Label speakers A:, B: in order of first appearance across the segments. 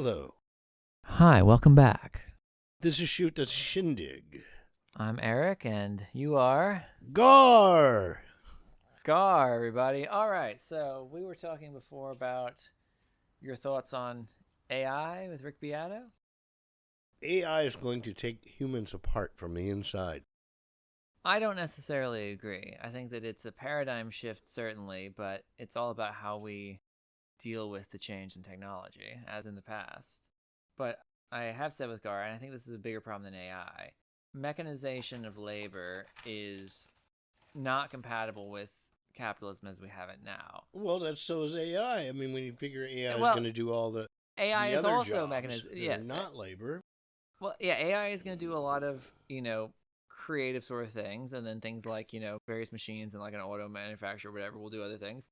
A: Hello.
B: Hi, welcome back.
A: This is Shoot the Shindig.
B: I'm Eric, and you are...
A: Garr!
B: Garr, everybody. All right, so we were talking before about your thoughts on AI with Rick Beato.
A: AI is going to take humans apart from the inside.
B: I don't necessarily agree. I think that it's a paradigm shift, certainly, but it's all about how we deal with the change in technology, as in the past. But I have said with Garr, and I think this is a bigger problem than AI, mechanization of labor is not compatible with capitalism as we have it now.
A: Well, so is AI. I mean, when you figure AI is
B: Well,
A: going to do all the
B: AI
A: the
B: is
A: other
B: also
A: jobs
B: mechanization.
A: that
B: Yes.
A: are not labor.
B: Well, yeah, AI is going to do a lot of, creative sort of things, and then things like, various machines and like an auto manufacturer or whatever will do other things.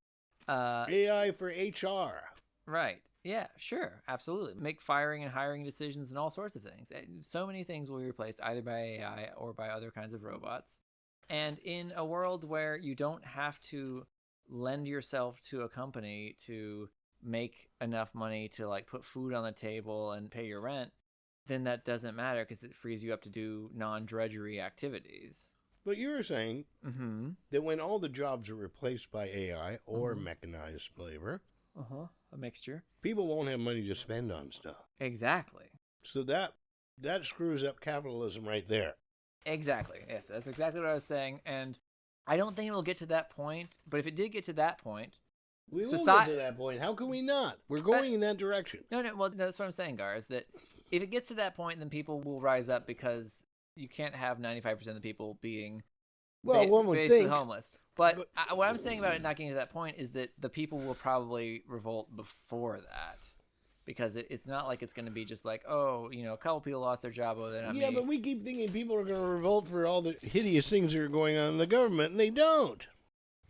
A: AI for HR.
B: Right. Yeah, sure. Absolutely. Make firing and hiring decisions and all sorts of things. So many things will be replaced either by AI or by other kinds of robots. And in a world where you don't have to lend yourself to a company to make enough money to like put food on the table and pay your rent, then that doesn't matter because it frees you up to do non-drudgery activities.
A: But you were saying that when all the jobs are replaced by AI or mechanized labor,
B: a mixture,
A: people won't have money to spend on stuff.
B: Exactly.
A: So that screws up capitalism right there.
B: Exactly. Yes, that's exactly what I was saying. And I don't think it will get to that point. But if it did get to that point,
A: we will get to that point. How can we not? We're going in that direction.
B: No. Well, that's what I'm saying, Garr, is that if it gets to that point, then people will rise up because you can't have 95% of the people being
A: one would
B: basically
A: think
B: homeless. But what I'm saying about it not getting to that point is that the people will probably revolt before that. Because it's not like it's going to be just like, a couple people lost their job. Oh, then not me.
A: But we keep thinking people are going to revolt for all the hideous things that are going on in the government, and they don't.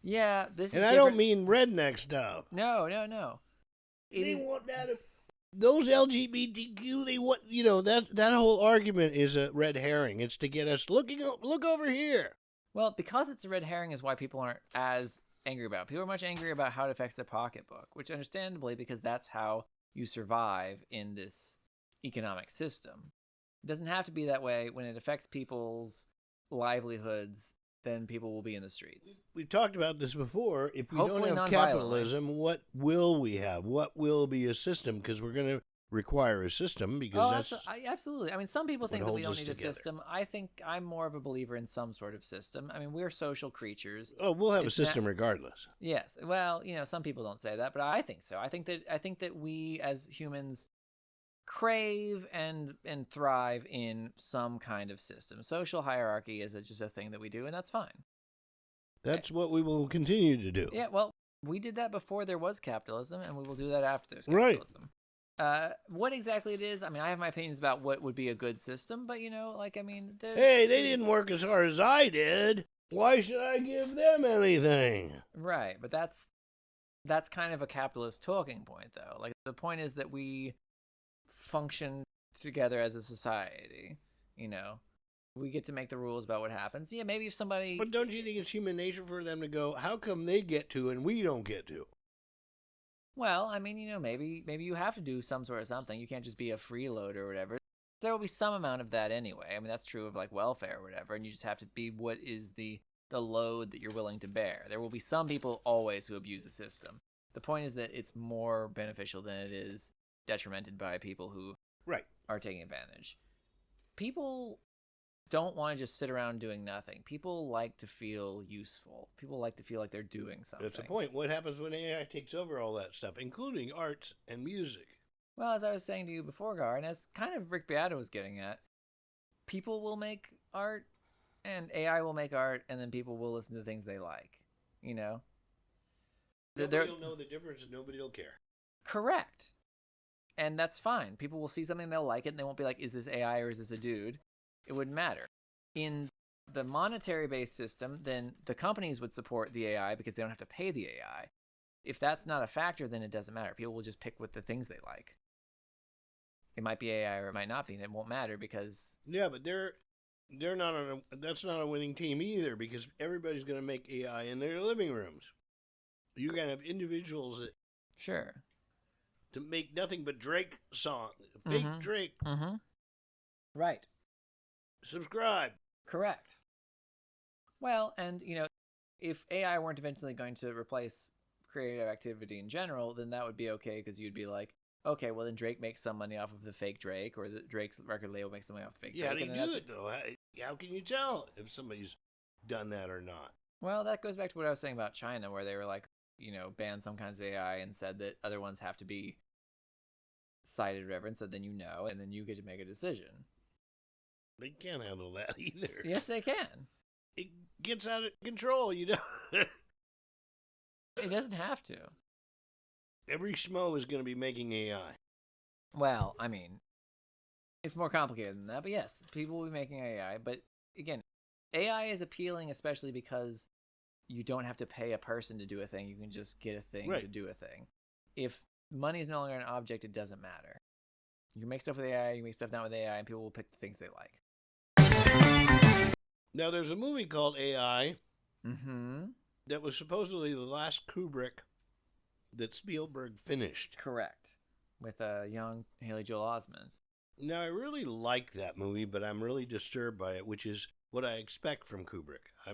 B: Yeah, this is
A: and I don't mean redneck stuff.
B: No.
A: They want that. Those LGBTQ, they want, that whole argument is a red herring. It's to get us look over here.
B: Well, because it's a red herring is why people aren't as angry about it. People are much angry about how it affects their pocketbook, which understandably, because that's how you survive in this economic system. It doesn't have to be that way. When it affects people's livelihoods, then people will be in the streets.
A: We've talked about this before. If we
B: Hopefully
A: don't have capitalism, what will we have? What will be a system? Because we're going to require a system because
B: absolutely. I mean, some people think that we don't need a
A: together.
B: system. I think I'm more of a believer in some sort of system. I mean, we're social creatures.
A: Oh, we'll have a system regardless.
B: Yes. Well, some people don't say that, but I think so. I think that we as humans crave and thrive in some kind of system. Social hierarchy is just a thing that we do, and that's fine.
A: That's what we will continue to do.
B: Yeah, well, we did that before there was capitalism, and we will do that after there's capitalism. Right. What exactly it is, I mean, I have my opinions about what would be a good system, but, hey,
A: they didn't work as hard as I did. Why should I give them anything?
B: Right, but that's kind of a capitalist talking point, though. Like, the point is that we function together as a society, We get to make the rules about what happens. Yeah, maybe if somebody...
A: But don't you think it's human nature for them to go, how come they get to and we don't get to?
B: Well, I mean, maybe you have to do some sort of something. You can't just be a freeloader or whatever. There will be some amount of that anyway. I mean, that's true of like welfare or whatever, and you just have to be what is the load that you're willing to bear. There will be some people always who abuse the system. The point is that it's more beneficial than it is detrimented by people who are taking advantage. People don't want to just sit around doing nothing. People like to feel useful. People like to feel like they're doing something.
A: That's the point. What happens when AI takes over all that stuff, including arts and music?
B: Well, as I was saying to you before, Garr, and as kind of Rick Beato was getting at, people will make art, and AI will make art, and then people will listen to things they like.
A: Nobody will know the difference, and nobody will care.
B: Correct. And that's fine. People will see something, they'll like it, and they won't be like, is this AI or is this a dude? It wouldn't matter. In the monetary-based system, then the companies would support the AI because they don't have to pay the AI. If that's not a factor, then it doesn't matter. People will just pick what the things they like. It might be AI or it might not be, and it won't matter because...
A: Yeah, but they're not that's not a winning team either, because everybody's going to make AI in their living rooms. You're going to have individuals that...
B: Sure.
A: to make nothing but Drake song. Fake Drake.
B: Mm-hmm. Right.
A: Subscribe.
B: Correct. Well, and, if AI weren't eventually going to replace creative activity in general, then that would be okay, because you'd be like, okay, well, then Drake makes some money off of the fake Drake, or the Drake's record label makes some money off the fake Drake.
A: How do you do it, though? How can you tell if somebody's done that or not?
B: Well, that goes back to what I was saying about China, where they were like, banned some kinds of AI and said that other ones have to be cited or whatever, and so then and then you get to make a decision.
A: They can't handle that either.
B: Yes, they can.
A: It gets out of control, It
B: doesn't have to.
A: Every schmo is going to be making AI.
B: Well, I mean, it's more complicated than that, but yes, people will be making AI. But again, AI is appealing, especially because you don't have to pay a person to do a thing. You can just get a thing to do a thing. If money is no longer an object, it doesn't matter. You can make stuff with AI, you can make stuff not with AI, and people will pick the things they like.
A: Now, there's a movie called AI
B: Mm-hmm.
A: that was supposedly the last Kubrick that Spielberg finished.
B: Correct. With a young Haley Joel Osment.
A: Now, I really like that movie, but I'm really disturbed by it, which is what I expect from Kubrick. I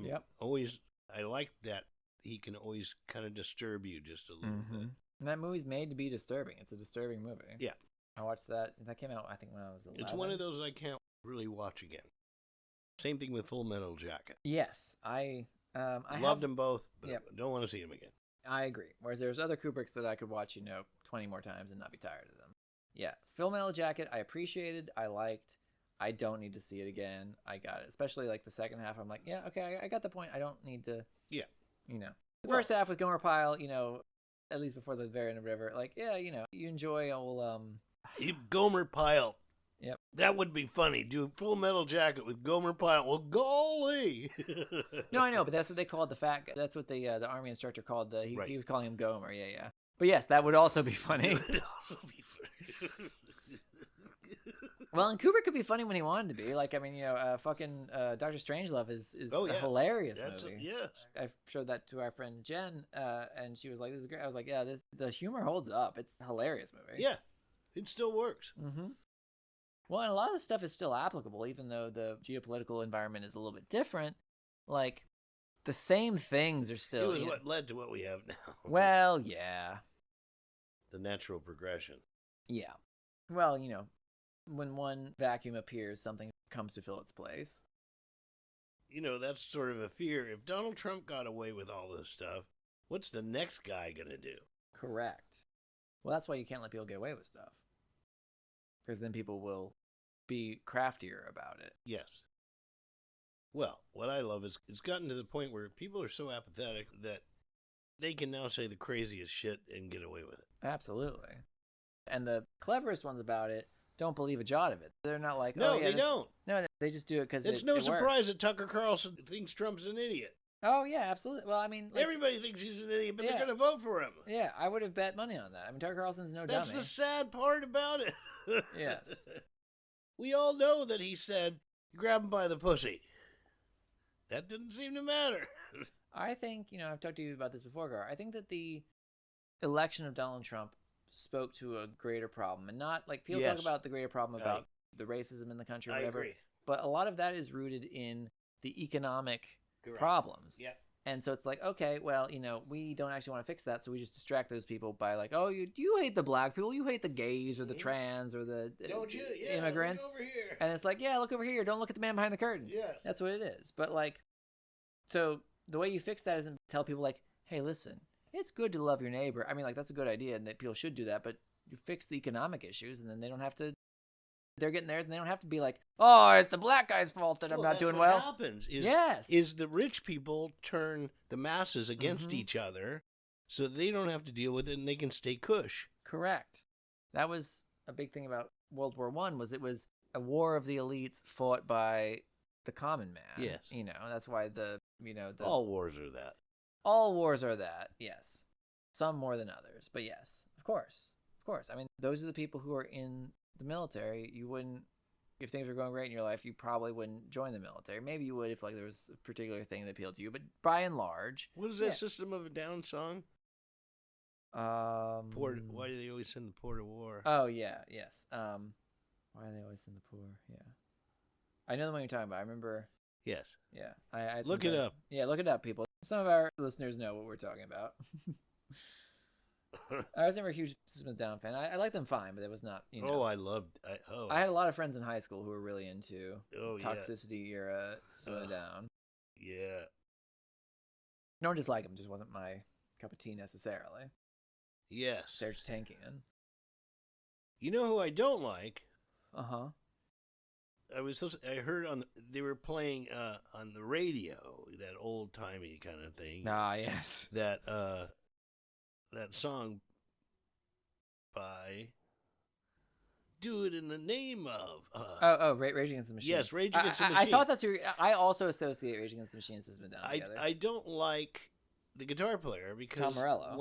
A: like that he can always kind of disturb you just a little bit.
B: And that movie's made to be disturbing. It's a disturbing movie.
A: Yeah.
B: I watched that. That came out, I think, when I was 11.
A: It's one of those I can't really watch again. Same thing with Full Metal Jacket.
B: Yes. I
A: loved them both, but don't want to see them again.
B: I agree. Whereas there's other Kubricks that I could watch, 20 more times and not be tired of them. Yeah. Full Metal Jacket, I appreciated. I liked. I don't need to see it again. I got it. Especially like the second half. I'm like, yeah, okay, I got the point. I don't need to.
A: Yeah.
B: The first half with Gomer Pyle, at least before the very end of River, like, yeah, you enjoy all
A: Gomer Pyle.
B: Yep.
A: That would be funny. Do Full Metal Jacket with Gomer Pyle. Well, golly.
B: No, I know, but that's what they called the fat guy. That's what the army instructor called he was calling him Gomer. Yeah. But yes, that would also be funny.
A: It would also be funny.
B: Well, and Kubrick could be funny when he wanted to be. Like, I mean, fucking Dr. Strangelove is a hilarious movie.
A: Yes.
B: I showed that to our friend Jen, and she was like, "This is great." I was like, "Yeah, the humor holds up. It's a hilarious movie."
A: Yeah, it still works.
B: Mm-hmm. Well, and a lot of the stuff is still applicable, even though the geopolitical environment is a little bit different. Like, the same things are still...
A: It was what led to what we have now.
B: Well, yeah.
A: The natural progression.
B: Yeah. Well, when one vacuum appears, something comes to fill its place.
A: That's sort of a fear. If Donald Trump got away with all this stuff, what's the next guy going to do?
B: Correct. Well, that's why you can't let people get away with stuff. Because then people will be craftier about it.
A: Yes. Well, what I love is it's gotten to the point where people are so apathetic that they can now say the craziest shit and get away with it.
B: Absolutely. And the cleverest ones about it don't believe a jot of it. They're not like,
A: no, they don't.
B: No, they just do it because
A: it's no surprise that Tucker Carlson thinks Trump's an idiot.
B: Oh, yeah, absolutely. Well, I mean...
A: everybody thinks he's an idiot, but they're going to vote for him.
B: Yeah, I would have bet money on that. I mean, Tucker Carlson's no dummy.
A: That's the sad part about it.
B: Yes.
A: We all know that he said, grab him by the pussy. That didn't seem to matter.
B: I think, I've talked to you about this before, Garr. I think that the election of Donald Trump spoke to a greater problem. And not, like, people talk about the greater problem about the racism in the country or whatever.
A: I agree.
B: But a lot of that is rooted in the economic problems.
A: Yeah.
B: And so it's like, okay, well, we don't actually want to fix that, so we just distract those people by like, oh, you hate the black people, you hate the gays or the trans or the immigrants.
A: Look over here.
B: And it's like, yeah, look over here. Don't look at the man behind the curtain.
A: Yes.
B: That's what it is. But like, so the way you fix that isn't tell people like, hey, listen, it's good to love your neighbor. I mean, like, that's a good idea and that people should do that, but you fix the economic issues and then they don't have to. They're getting theirs, and they don't have to be like, oh, it's the black guy's fault that I'm not doing well.
A: What happens is the rich people turn the masses against each other so they don't have to deal with it and they can stay cush.
B: Correct. That was a big thing about World War I, was it was a war of the elites fought by the common man.
A: Yes.
B: That's why
A: all wars are that.
B: All wars are that, yes. Some more than others, but yes, of course. Of course. I mean, those are the people who are in the military. You wouldn't, if things were going great in your life, you probably wouldn't join the military. Maybe you would if like there was a particular thing that appealed to you, but by and large.
A: What is that System of a Down song? Why do they always send the poor to war?
B: Oh yeah, yes. Why do they always send the poor? Yeah, I know the one you're talking about. I remember.
A: Yes.
B: Yeah, I
A: look it up.
B: Yeah, look it up, people. Some of our listeners know what we're talking about. I was never a huge System of a Down fan. I liked them fine, but it was not. I had a lot of friends in high school who were really into Toxicity era System of a Down.
A: Yeah.
B: No one disliked them, just wasn't my cup of tea necessarily.
A: Yes.
B: Serge Tankian.
A: You know who I don't like?
B: Uh-huh.
A: I heard they were playing on the radio, that old timey kind of thing.
B: Ah, yes.
A: That song by Do It in the Name of
B: Rage Against the Machine.
A: Yes, Rage Against the Machine.
B: I thought that's I also associate Rage Against the Machine and System of a Down together.
A: I don't like the guitar player because
B: Tom Morello.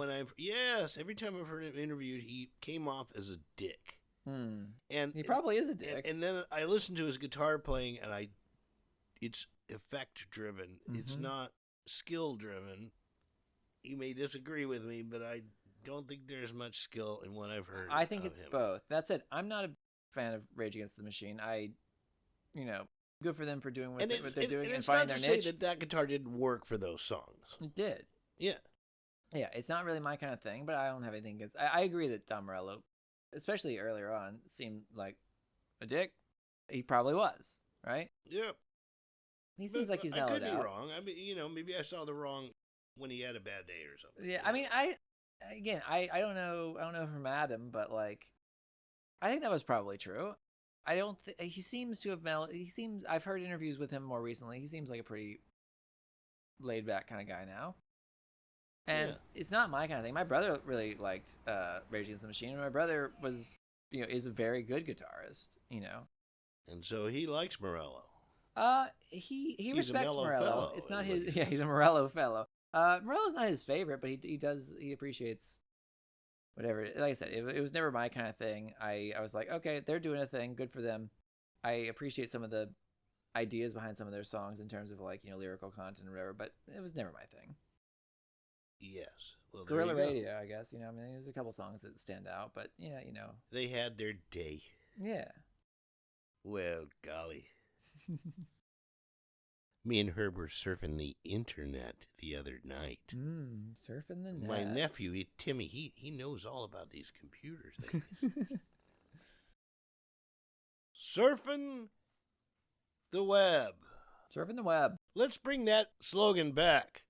A: Every time I've heard him interviewed, he came off as a dick.
B: And he probably is a dick.
A: And then I listened to his guitar playing, and it's effect driven. Mm-hmm. It's not skill driven. You may disagree with me, but I don't think there's much skill in what I've heard.
B: I think it's both. That's it. I'm not a fan of Rage Against the Machine. Good for them for doing what they're doing and finding their niche.
A: It's not to say that guitar didn't work for those songs.
B: It did.
A: Yeah.
B: Yeah, it's not really my kind of thing, but I don't have anything against. I agree that Tom Morello, especially earlier on, seemed like a dick. He probably was, right?
A: Yeah.
B: He seems like he's mellowed out.
A: I could be wrong. I mean, maybe I saw the wrong when he had a bad day or something.
B: Yeah, I mean, I don't know. I don't know from Adam, but I think that was probably true. I don't. He seems to have mellowed. I've heard interviews with him more recently. He seems like a pretty laid back kind of guy now. And it's not my kind of thing. My brother really liked Rage Against the Machine, and my brother is a very good guitarist.
A: And so he likes Morello.
B: He respects Morello.
A: Fellow,
B: it's not his. Yeah, he's a Morello fellow. Morello's not his favorite, but he appreciates whatever. Like I said, it was never my kind of thing. I was like, okay, they're doing a thing, good for them. I appreciate some of the ideas behind some of their songs in terms of lyrical content or whatever, but it was never my thing.
A: Yes. Well,
B: Guerrilla Radio, I guess. There's a couple songs that stand out, but yeah,
A: they had their day.
B: Yeah.
A: Well, golly. Me and Herb were surfing the internet the other night.
B: Surfing the net.
A: My nephew, Timmy, he knows all about these computer things. Surfing the web.
B: Surfing the web.
A: Let's bring that slogan back.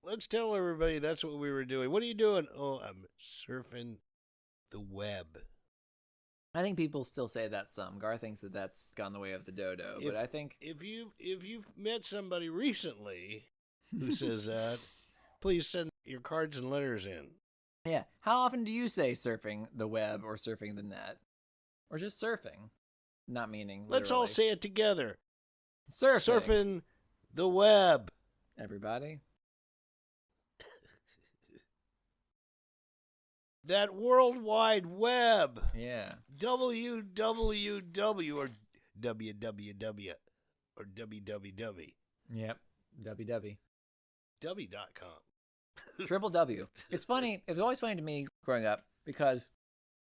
A: Let's tell everybody that's what we were doing. What are you doing? Oh, I'm surfing the web.
B: I think people still say that some. Garr thinks that that's gone the way of the dodo, but I think
A: if you've met somebody recently who says that, please send your cards and letters in.
B: Yeah. How often do you say surfing the web or surfing the net? Or just surfing? Not meaning literally.
A: Let's all say it together.
B: Surfing
A: the web.
B: Everybody?
A: That World Wide Web.
B: Yeah.
A: www or www or www.
B: Yep. www.
A: W.com.
B: Triple W. It's funny. It was always funny to me growing up because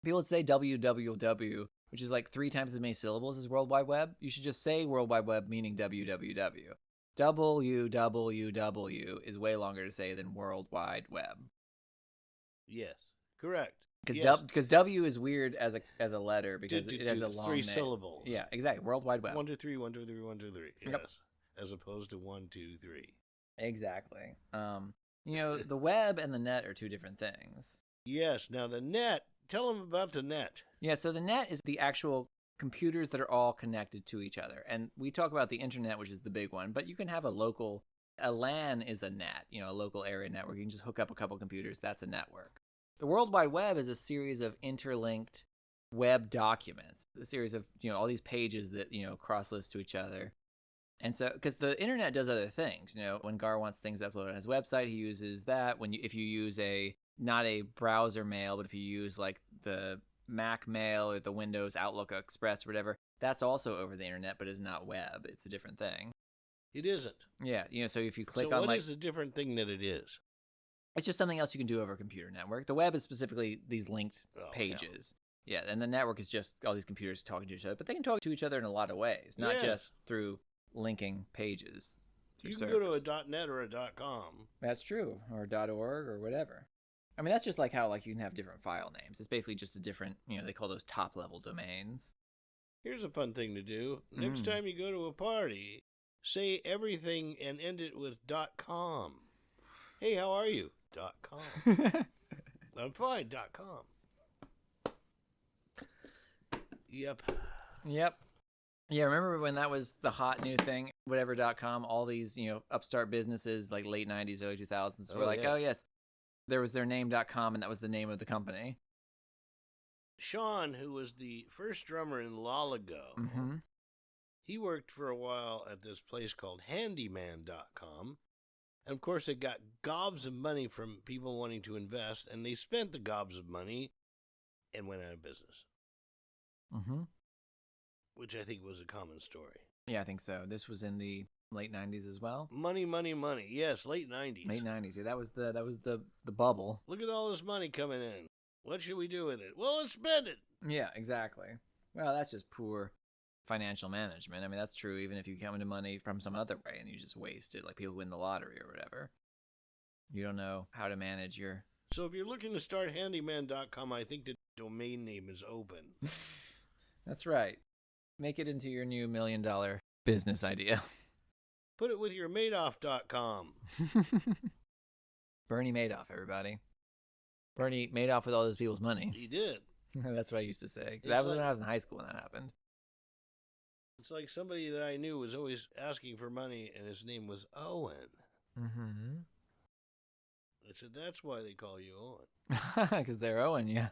B: people would say www, which is like 3 times as many syllables as World Wide Web. You should just say World Wide Web meaning www. www is way longer to say than World Wide Web.
A: Yes. Correct.
B: Because W is weird as a letter because it has a long
A: 3
B: name.
A: syllables.
B: Yeah, exactly. World Wide Web.
A: 1 2 3 1 2 3 1 2 3. Yes.
B: Yep.
A: As opposed to 1 2 3.
B: Exactly. The web and the net are 2 different things.
A: Yes. Now the net. Tell them about the net.
B: Yeah. So the net is the actual computers that are all connected to each other, and we talk about the internet, which is the big one. But you can have a LAN is a net. A local area network. You can just hook up a couple computers. That's a network. The World Wide Web is a series of interlinked web documents, a series of, all these pages that, cross-list to each other. And so, because the internet does other things, when Garr wants things uploaded on his website, he uses that. If you use not a browser mail, but if you use like the Mac Mail or the Windows Outlook Express or whatever, that's also over the internet, but is not web. It's a different thing.
A: It isn't.
B: Yeah. So if you click
A: on
B: what
A: is the different thing that it is?
B: It's just something else you can do over a computer network. The web is specifically these linked pages. Yeah, and the network is just all these computers talking to each other. But they can talk to each other in a lot of ways, not just through linking pages.
A: You can go to a .net or a .com.
B: That's true, or .org or whatever. I mean, that's just like how you can have different file names. It's basically just a different, they call those top-level domains.
A: Here's a fun thing to do. Next time you go to a party, say everything and end it with .com. Hey, how are you? .com. I'm fine. .com. Yep.
B: Yeah, remember when that was the hot new thing, whatever.com, all these, upstart businesses like late 90s, early 2000s were oh, yes, there was their name.com, and that was the name of the company.
A: Sean, who was the first drummer in Lalago, he worked for a while at this place called handyman.com. And, of course, they got gobs of money from people wanting to invest, and they spent the gobs of money and went out of business. Which I think was a common story.
B: Yeah, I think so. This was in the late 90s as well.
A: Money. Yes, late 90s.
B: Late 90s. Yeah, that was the bubble.
A: Look at all this money coming in. What should we do with it? Well, let's spend it.
B: Yeah, exactly. Well, that's just poor financial management. I mean, that's true even if you come into money from some other way and you just waste it, like people win the lottery or whatever. You don't know how to manage your...
A: So if you're looking to start handyman.com, I think the domain name is open.
B: That's right. Make it into your new $1 million business idea.
A: Put it with your Madoff.com.
B: Bernie Madoff, everybody. Bernie made off with all those people's money.
A: He did.
B: That's what I used to say. That was when I was in high school when that happened.
A: It's like somebody that I knew was always asking for money, and his name was Owen. I said, that's why they call you Owen.
B: Because they're Owen, yeah.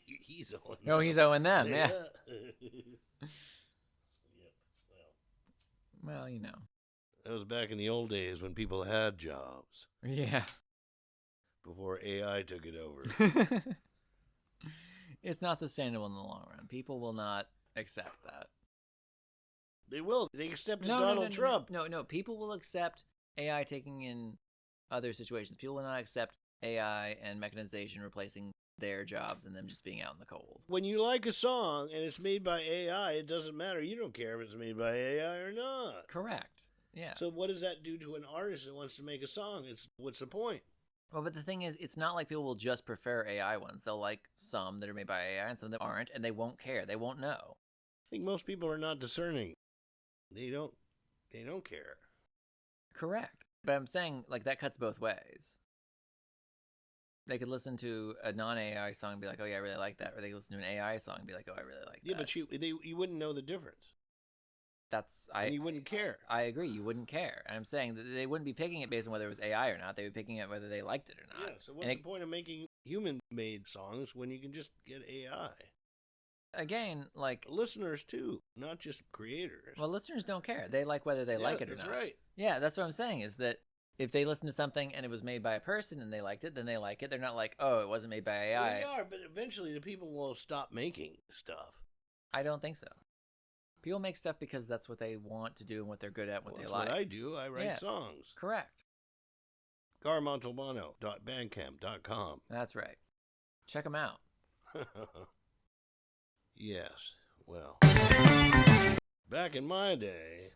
A: He's Owen.
B: Oh, he's Owen them, yeah. Well,
A: That was back in the old days when people had jobs.
B: Yeah.
A: Before AI took it over.
B: It's not sustainable in the long run. People will not accept that.
A: They will. They accepted Donald Trump.
B: No. People will accept AI taking in other situations. People will not accept AI and mechanization replacing their jobs and them just being out in the cold.
A: When you like a song and it's made by AI, it doesn't matter. You don't care if it's made by AI or not.
B: Correct. Yeah.
A: So what does that do to an artist that wants to make a song? What's the point?
B: Well, but the thing is, it's not like people will just prefer AI ones. They'll like some that are made by AI and some that aren't, and they won't care. They won't know.
A: I think most people are not discerning. They don't care.
B: Correct. But I'm saying, that cuts both ways. They could listen to a non-AI song and be like, oh, yeah, I really like that. Or they could listen to an AI song and be like, oh, I really like that.
A: Yeah, but you wouldn't know the difference. And you wouldn't care.
B: I agree. You wouldn't care. And I'm saying that they wouldn't be picking it based on whether it was AI or not. They would be picking it whether they liked it or not.
A: Yeah, so what's the point of making human-made songs when you can just get AI?
B: Again,
A: listeners, too, not just creators.
B: Well, listeners don't care. They like whether they like it or not.
A: That's right.
B: Yeah, that's what I'm saying, is that if they listen to something and it was made by a person and they liked it, then they like it. They're not like, oh, it wasn't made by AI.
A: Well, they are, but eventually the people will stop making stuff.
B: I don't think so. People make stuff because that's what they want to do and what they're good at, what they like.
A: That's what I do. I write songs.
B: Correct.
A: GarRmontalbano.bandcamp.com.
B: That's right. Check them out.
A: Yes. Well, back in my day,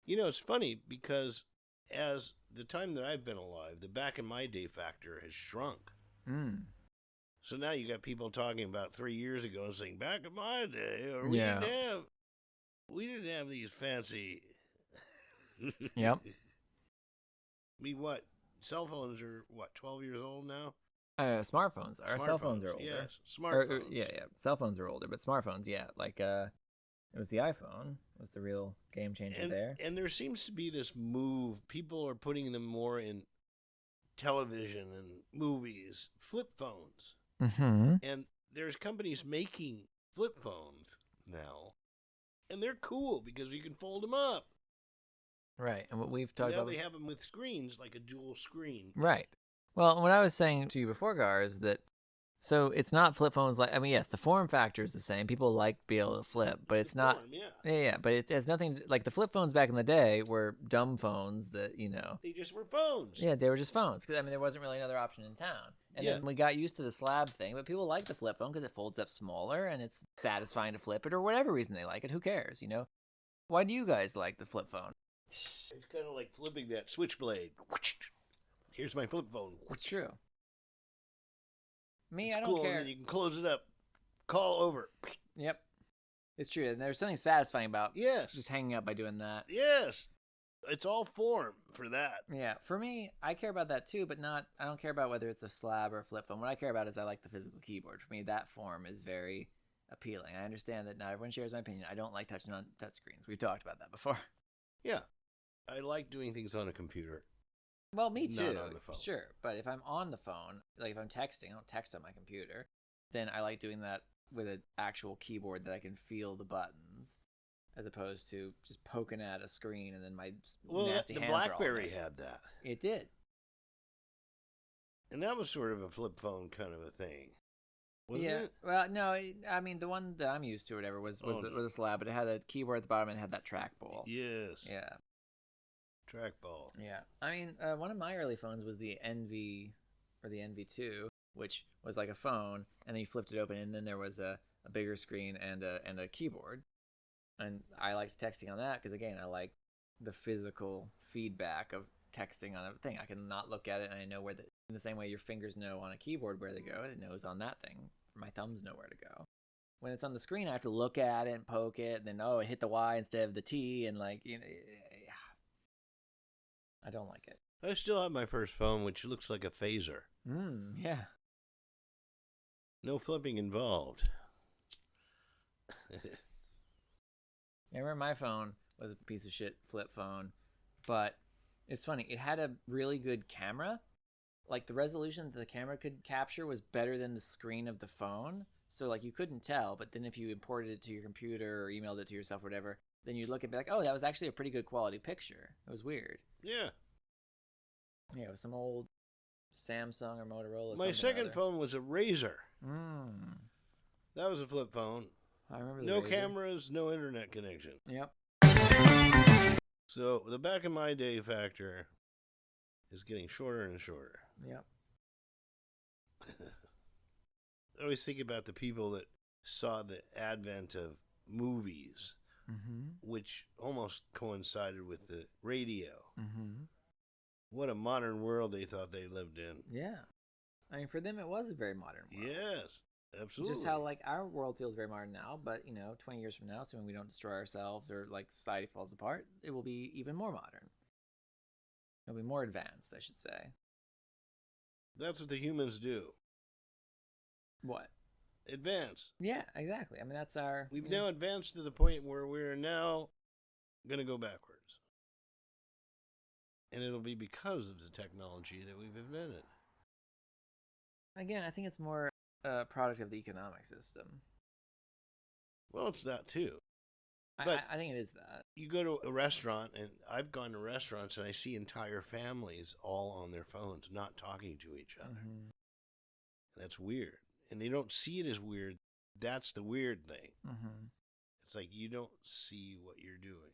A: it's funny because as the time that I've been alive, the back in my day factor has shrunk. So now you got people talking about 3 years ago and saying, back in my day, or we didn't have these fancy.
B: Yep.
A: I mean, what? Cell phones are, 12 years old now?
B: Smartphones are. Cell phones are older.
A: Yes, smartphones.
B: Yeah. Cell phones are older, but smartphones, yeah. It was the iPhone was the real game changer there.
A: And there seems to be this move. People are putting them more in television and movies. Flip phones. And there's companies making flip phones now. And they're cool because you can fold them up.
B: Right. And what we've talked about...
A: Now they have them with screens, like a dual screen.
B: Right. Well, what I was saying to you before, Garr, is that So it's not flip phones like, I mean, yes, the form factor is the same. People like be able to flip, but it's not.
A: Form, yeah.
B: Yeah, but it has nothing like the flip phones back in the day were dumb phones that,
A: They just were phones.
B: Yeah, they were just phones because I mean there wasn't really another option in town. And then we got used to the slab thing, but people like the flip phone because it folds up smaller and it's satisfying to flip it or whatever reason they like it. Who cares, you know? Why do you guys like the flip phone?
A: It's kind of like flipping that switchblade. Here's my flip phone.
B: It's true. Me,
A: It's
B: I don't
A: cool,
B: care.
A: And then you can close it up. Call over.
B: Yep. It's true. And there's something satisfying about just hanging up by doing that.
A: Yes. It's all form for that.
B: Yeah. For me, I care about that too, but I don't care about whether it's a slab or a flip phone. What I care about is I like the physical keyboard. For me, that form is very appealing. I understand that not everyone shares my opinion. I don't like touching on touchscreens. We've talked about that before.
A: Yeah. I like doing things on a computer.
B: Well, me too.
A: Not on the phone.
B: Sure. But if I'm on the phone, like if I'm texting, I don't text on my computer, then I like doing that with an actual keyboard that I can feel the buttons, as opposed to just poking at a screen and then my nasty
A: the
B: hands are all
A: BlackBerry
B: there.
A: had that.
B: It did.
A: And that was sort of a flip phone kind of a thing. Wasn't it?
B: Well, no, I mean, the one that I'm used to or whatever was a slab, but it had a keyboard at the bottom and it had that trackball.
A: Yes.
B: Yeah.
A: Trackball.
B: Yeah. I mean, one of my early phones was the NV or the NV2, which was like a phone, and then you flipped it open, and then there was a bigger screen and a keyboard. And I liked texting on that because, again, I like the physical feedback of texting on a thing. I can not look at it, and I know in the same way your fingers know on a keyboard where they go, it knows on that thing. My thumbs know where to go. When it's on the screen, I have to look at it and poke it, and then, it hit the Y instead of the T, and I don't like it.
A: I still have my first phone, which looks like a phaser.
B: Yeah.
A: No flipping involved.
B: I remember my phone was a piece of shit flip phone, but it's funny. It had a really good camera. Like the resolution that the camera could capture was better than the screen of the phone. So like you couldn't tell, but then if you imported it to your computer or emailed it to yourself or whatever, then you'd look and be like, oh, that was actually a pretty good quality picture. It was weird.
A: Yeah.
B: Yeah, it was some old Samsung or Motorola.
A: My second phone was a Razor. That was a flip phone.
B: I remember
A: no
B: Razor.
A: Cameras, no internet connection.
B: Yep.
A: So the back of my day factor is getting shorter and shorter.
B: Yep.
A: I always think about the people that saw the advent of movies, which almost coincided with the radio. What a modern world they thought they lived in.
B: Yeah. I mean, for them, it was a very modern world.
A: Yes, absolutely.
B: Just how, like, our world feels very modern now, but, 20 years from now, so when we don't destroy ourselves or, like, society falls apart, it will be even more modern. It'll be more advanced, I should say.
A: That's what the humans do.
B: What?
A: Advance.
B: Yeah, exactly. I mean, that's our...
A: We've now advanced to the point where we're now going to go backwards. And it'll be because of the technology that we've invented.
B: Again, I think it's more a product of the economic system.
A: Well, it's that too.
B: But I think it is that.
A: You go to a restaurant, and I've gone to restaurants, and I see entire families all on their phones, not talking to each other. That's weird. And they don't see it as weird. That's the weird thing. It's like you don't see what you're doing.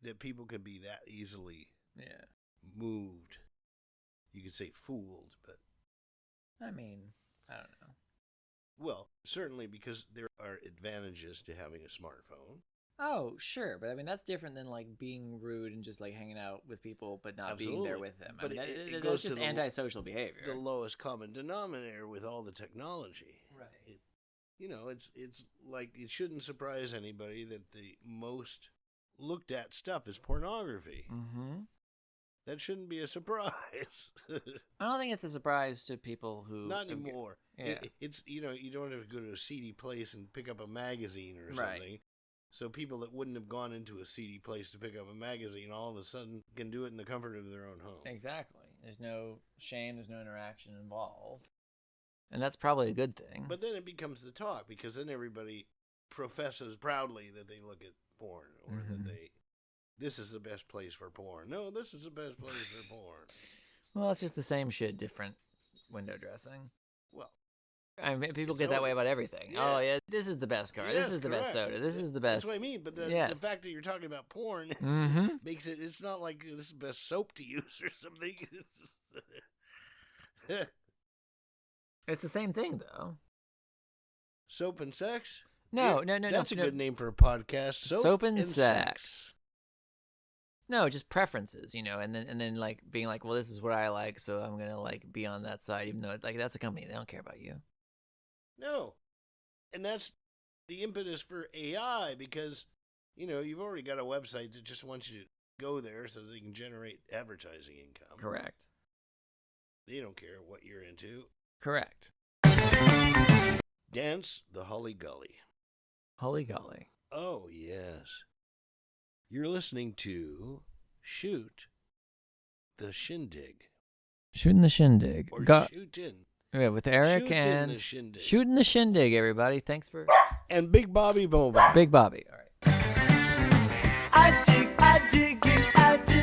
A: That people can be that easily moved. You could say fooled, but...
B: I mean, I don't know.
A: Well, certainly because there are advantages to having a smartphone.
B: Oh, sure. But I mean, that's different than like being rude and just like hanging out with people but not being there with them.
A: But
B: I mean,
A: it goes
B: just
A: to
B: antisocial behavior.
A: The lowest common denominator with all the technology.
B: Right.
A: It's like it shouldn't surprise anybody that the most looked at stuff is pornography. That shouldn't be a surprise.
B: I don't think it's a surprise to people who...
A: Not anymore.
B: Yeah.
A: It's, you don't have to go to a seedy place and pick up a magazine or something. So people that wouldn't have gone into a seedy place to pick up a magazine all of a sudden can do it in the comfort of their own home.
B: Exactly. There's no shame, there's no interaction involved. And that's probably a good thing.
A: But then it becomes the talk, because then everybody professes proudly that they look at porn, or that this is the best place for porn. No, this is the best place for porn.
B: Well, it's just the same shit, different window dressing.
A: Well,
B: I mean, people
A: It's
B: get that way
A: old.
B: about everything.
A: Yeah.
B: Oh, yeah, this is the best car. This
A: Yes,
B: is the best
A: correct.
B: soda. This is the best.
A: That's what I mean. But the
B: Yes.
A: fact that you're talking about porn
B: Mm-hmm.
A: makes it. It's not like this is the best soap to use or something.
B: It's the same thing, though.
A: Soap and sex.
B: No.
A: That's
B: no.
A: a good name for a podcast. Soap
B: and
A: sex.
B: sex. No, just preferences, and then like being like, well, this is what I like, so I'm gonna like be on that side, even though it's like that's a company, they don't care about you.
A: No, and that's the impetus for AI because you've already got a website that just wants you to go there so they can generate advertising income.
B: Correct.
A: They don't care what you're into.
B: Correct.
A: Dance the Holly Gully.
B: Holy golly.
A: Oh yes. You're listening to Shoot the Shindig.
B: Shooting the Shindig.
A: Or Shoot In.
B: Yeah, with Eric
A: Shoot
B: and
A: in the Shindig.
B: Shooting the Shindig, everybody. Thanks for
A: And Big Bobby Bonbon.
B: Big Bobby. All right.
C: I dig it, I do.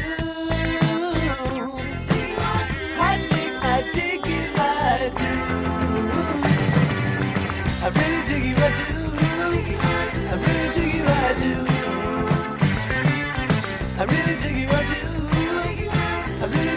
C: I dig it, I do. I really dig it, I do. I really dig it, I do. I really dig it, I do. I really